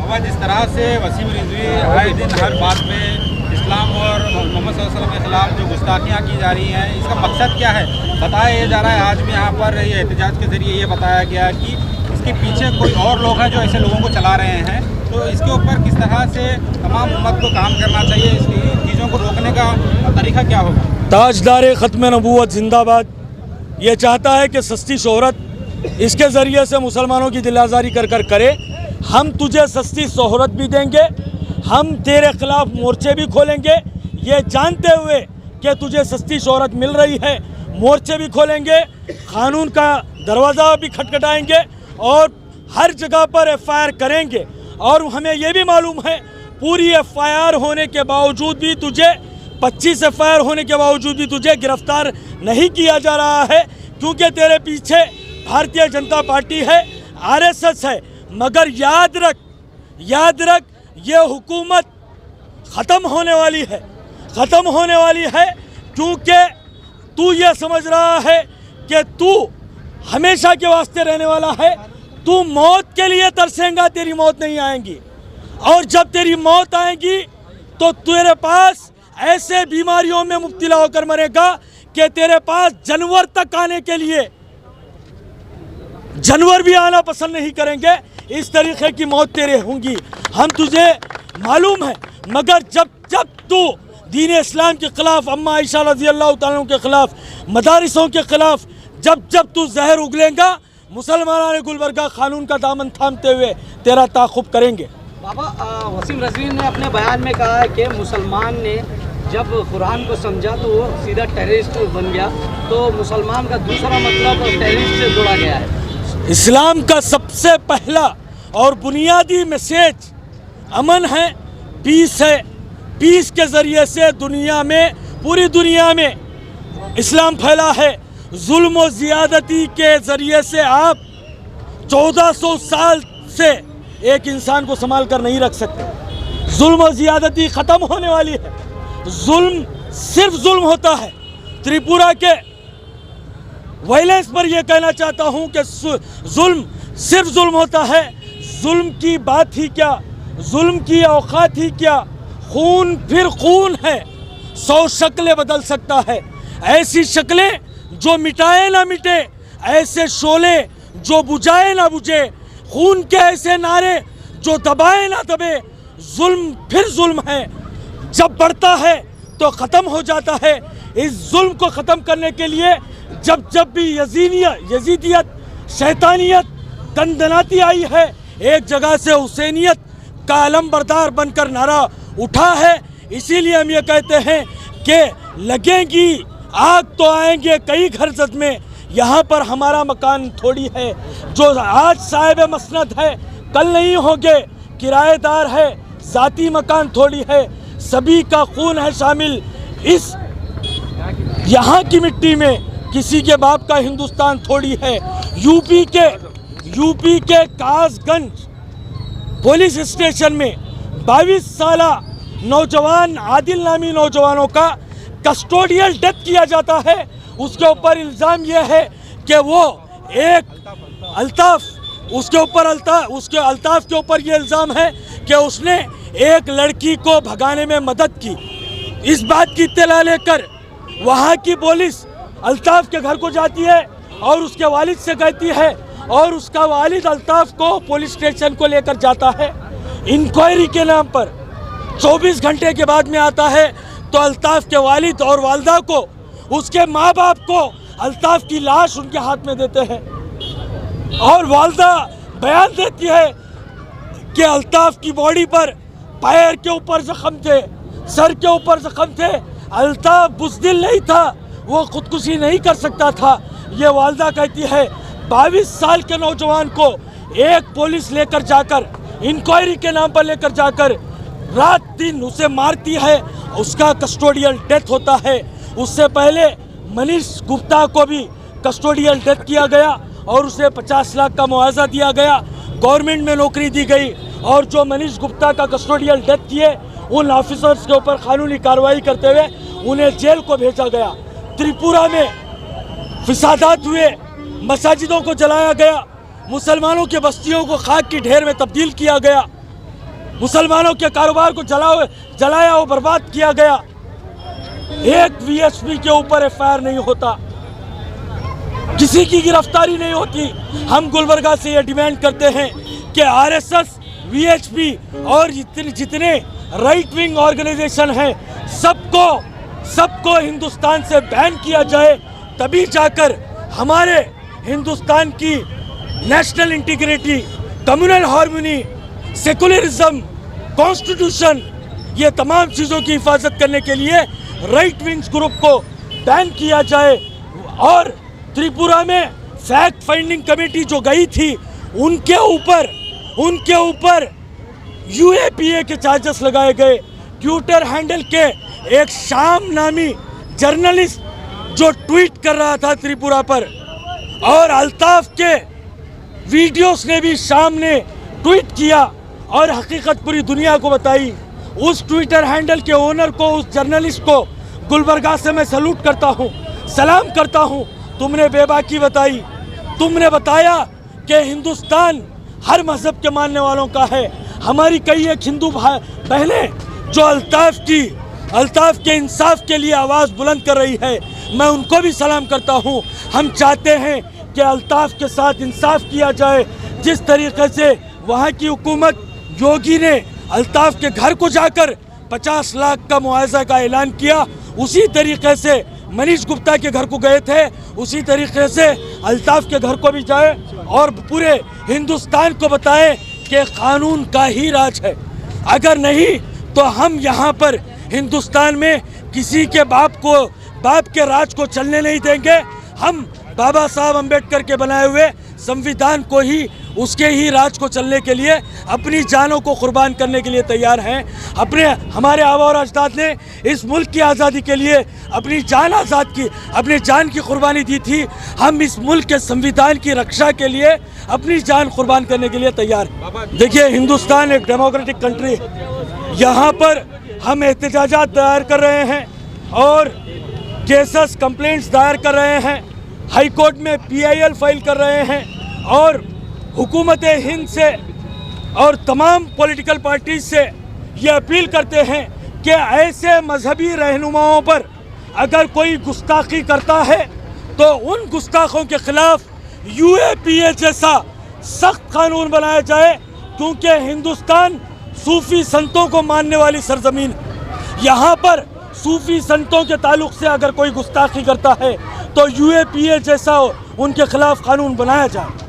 बाबा, जिस तरह से वसीम रिजवी आए दिन हर बात में इस्लाम और मोहम्मद सल्लल्लाहु अलैहि वसल्लम के खिलाफ जो गुस्ताखियाँ की जा रही हैं, इसका मकसद क्या है? बताया जा रहा है, आज भी यहाँ पर ये एहतजाज के ज़रिए ये बताया गया कि इसके पीछे कोई और लोग हैं जो ऐसे लोगों को चला रहे हैं। तो इसके ऊपर किस तरह से तमाम उम्मत को काम करना चाहिए, इस चीज़ों को रोकने का तरीका क्या होगा? ताजदार ख़त्म नबूवत जिंदाबाद ये चाहता है कि सस्ती शोहरत इसके ज़रिए से मुसलमानों की दिल आज़ारी कर कर करे। हम तुझे सस्ती शोहरत भी देंगे, हम तेरे खिलाफ मोर्चे भी खोलेंगे, ये जानते हुए कि तुझे सस्ती शोहरत मिल रही है। मोर्चे भी खोलेंगे, कानून का दरवाज़ा भी खटखटाएंगे और हर जगह पर FIR करेंगे। और हमें ये भी मालूम है पूरी FIR होने के बावजूद भी तुझे 25 FIR होने के बावजूद भी तुझे गिरफ्तार नहीं किया जा रहा है, क्योंकि तेरे पीछे भारतीय जनता पार्टी है, RSS है। मगर याद रख ये हुकूमत ख़त्म होने वाली है, ख़त्म होने वाली है, क्योंकि तू ये समझ रहा है कि तू हमेशा के वास्ते रहने वाला है। तू मौत के लिए तरसेगा, तेरी मौत नहीं आएगी। और जब तेरी मौत आएगी तो तेरे पास ऐसे बीमारियों में मुब्तला होकर मरेगा कि तेरे पास जानवर तक आने के लिए जानवर भी आना पसंद नहीं करेंगे। इस तरीके की मौत तेरे होंगी, हम तुझे मालूम है। मगर जब तू दीन इस्लाम के ख़िलाफ़, अम्मा आयशा रज़ी अल्लाह तआला के ख़िलाफ़, मदारिसों के ख़िलाफ़ जब तू जहर उगलेगा, मुसलमान गुलबर्गा कानून का दामन थामते हुए तेरा ताक़ुब करेंगे। बाबा, वसीम रिजवी ने अपने बयान में कहा है कि मुसलमान ने जब कुरान को समझा तो वो सीधा टेररिस्ट बन गया, तो मुसलमान का दूसरा मतलब टेररिस्ट से जोड़ा गया है। इस्लाम का सबसे पहला और बुनियादी मैसेज अमन है, पीस है। पीस के ज़रिए से दुनिया में, पूरी दुनिया में इस्लाम फैला है। जुल्म और ज़ियादती के ज़रिए से आप 1400 साल से एक इंसान को संभाल कर नहीं रख सकते। जुल्म और ज़ियादती ख़त्म होने वाली है। जुल्म सिर्फ जुल्म होता है। त्रिपुरा के वायलेंस पर यह कहना चाहता हूं कि जुल्म सिर्फ जुल्म होता है। जुल्म की बात ही क्या, जुल्म की औकात ही क्या। खून फिर खून है, 100 शक्लें बदल सकता है। ऐसी शक्लें जो मिटाए ना मिटे, ऐसे शोले जो बुझाए ना बुझे, खून के ऐसे नारे जो दबाए ना दबे। जुल्म फिर जुल्म है, जब बढ़ता है तो ख़त्म हो जाता है। इस जुल्म को ख़त्म करने के लिए जब भी यजीदियत, शैतानियत, दंदनाती आई है, एक जगह से हुसैनियत का अलमबरदार बनकर नारा उठा है। इसीलिए हम ये कहते हैं कि लगेगी आग तो आएंगे कई घर जद में। यहाँ पर हमारा मकान थोड़ी है, जो आज साहिब मसनद है कल नहीं होंगे, किराएदार है, ज़ाती मकान थोड़ी है। सभी का खून है शामिल इस यहाँ की मिट्टी में, किसी के बाप का हिंदुस्तान थोड़ी है। यूपी के कासगंज पुलिस स्टेशन में 22 साला नौजवान आदिल नामी नौजवानों का कस्टोडियल डेथ किया जाता है। उसके ऊपर इल्ज़ाम यह है कि वो एक अल्ताफ़, उसके अल्ताफ़ के ऊपर ये इल्ज़ाम है कि उसने एक लड़की को भगाने में मदद की। इस बात की इत्तला लेकर वहाँ की पुलिस अल्ताफ़ के घर को जाती है और उसके वालिद से कहती है, और उसका वालिद अल्ताफ़ को पुलिस स्टेशन को लेकर जाता है इंक्वायरी के नाम पर। 24 घंटे के बाद में आता है तो अल्ताफ़ के वालिद और वालदा को, उसके माँ बाप को अल्ताफ़ की लाश उनके हाथ में देते हैं। और वालदा बयान देती है कि अल्ताफ़ की बॉडी पर पैर के ऊपर जख्म थे, सर के ऊपर जख्म थे। अल्ताफ़ बुज़दिल नहीं था, वो खुदकुशी नहीं कर सकता था। ये वालदा कहती है 22 साल के नौजवान को एक पुलिस लेकर जाकर, इंक्वायरी के नाम पर लेकर जाकर रात दिन उसे मारती है। उसका कस्टोडियल डेथ होता है। उससे पहले मनीष गुप्ता को भी कस्टोडियल डेथ किया गया और उसे 50 लाख का मुआवजा दिया गया, गवर्नमेंट में नौकरी दी गई। और जो मनीष गुप्ता का कस्टोडियल डेथ किए, उन ऑफिसर्स के ऊपर कानूनी कार्रवाई करते हुए उन्हें जेल को भेजा गया। त्रिपुरा में फिसादात हुए, मसाजिदों को जलाया गया, मुसलमानों के बस्तियों को खाक की ढेर में तब्दील किया गया। मुसलमानों के कारोबार को जलाया और बर्बाद किया गया। एक वीएचपी के ऊपर एफआईआर नहीं होता, किसी की गिरफ्तारी नहीं होती। हम गुलबर्गा से ये डिमांड करते हैं कि आरएसएस, वीएचपी और जितने राइट विंग ऑर्गेनाइजेशन हैं सबको हिंदुस्तान से बैन किया जाए, तभी जाकर हमारे हिंदुस्तान की national integrity, communal harmony, secularism, constitution, ये तमाम चीज़ों की हिफाजत करने के लिए राइट विंग्स ग्रुप को बैन किया जाए। और त्रिपुरा में फैक्ट फाइंडिंग कमेटी जो गई थी उनके ऊपर यूएपीए के चार्जेस लगाए गए। ट्विटर हैंडल के एक शाम नामी जर्नलिस्ट जो ट्वीट कर रहा था त्रिपुरा पर, और अल्ताफ के वीडियोस ने भी शाम ने ट्वीट किया और हकीकत पूरी दुनिया को बताई। उस ट्विटर हैंडल के ओनर को, उस जर्नलिस्ट को गुलबर्गा से मैं सैल्यूट करता हूँ, सलाम करता हूँ। तुमने बेबाकी बताई, तुमने बताया कि हिंदुस्तान हर मजहब के मानने वालों का है। हमारी कई एक हिंदू बहनें जो अल्ताफ के इंसाफ के लिए आवाज़ बुलंद कर रही है, मैं उनको भी सलाम करता हूँ। हम चाहते हैं कि अल्ताफ के साथ इंसाफ किया जाए। जिस तरीके से वहाँ की हुकूमत योगी ने अल्ताफ के घर को जाकर 50 लाख का मुआवजा का ऐलान किया, उसी तरीके से मनीष गुप्ता के घर को गए थे, उसी तरीके से अल्ताफ के घर को भी जाए और पूरे हिंदुस्तान को बताएं कि कानून का ही राज है। अगर नहीं तो हम यहाँ पर हिंदुस्तान में किसी के बाप के राज को चलने नहीं देंगे। हम बाबा साहब अम्बेडकर के बनाए हुए संविधान को ही, उसके ही राज को चलने के लिए अपनी जानों को कुर्बान करने के लिए तैयार हैं। हमारे आबा और अजदाद ने इस मुल्क की आज़ादी के लिए अपनी जान की कुर्बानी दी थी। हम इस मुल्क के संविधान की रक्षा के लिए अपनी जान कुर्बान करने के लिए तैयार हैं। देखिए, हिंदुस्तान एक डेमोक्रेटिक कंट्री है। यहाँ पर हम एहतजाजात दायर कर रहे हैं और केसेस, कंप्लेंट्स दायर कर रहे हैं, हाई कोर्ट में PIL फाइल कर रहे हैं और हुकूमत हिंद से और तमाम पॉलिटिकल पार्टीज से ये अपील करते हैं कि ऐसे मजहबी रहनुमाओं पर अगर कोई गुस्ताखी करता है तो उन गुस्ताखों के खिलाफ UAPA जैसा सख्त कानून बनाया जाए, क्योंकि हिंदुस्तान सूफी संतों को मानने वाली सरजमीन है। यहाँ पर सूफी संतों के ताल्लुक से अगर कोई गुस्ताखी करता है तो UAPA जैसा उनके खिलाफ कानून बनाया जाए।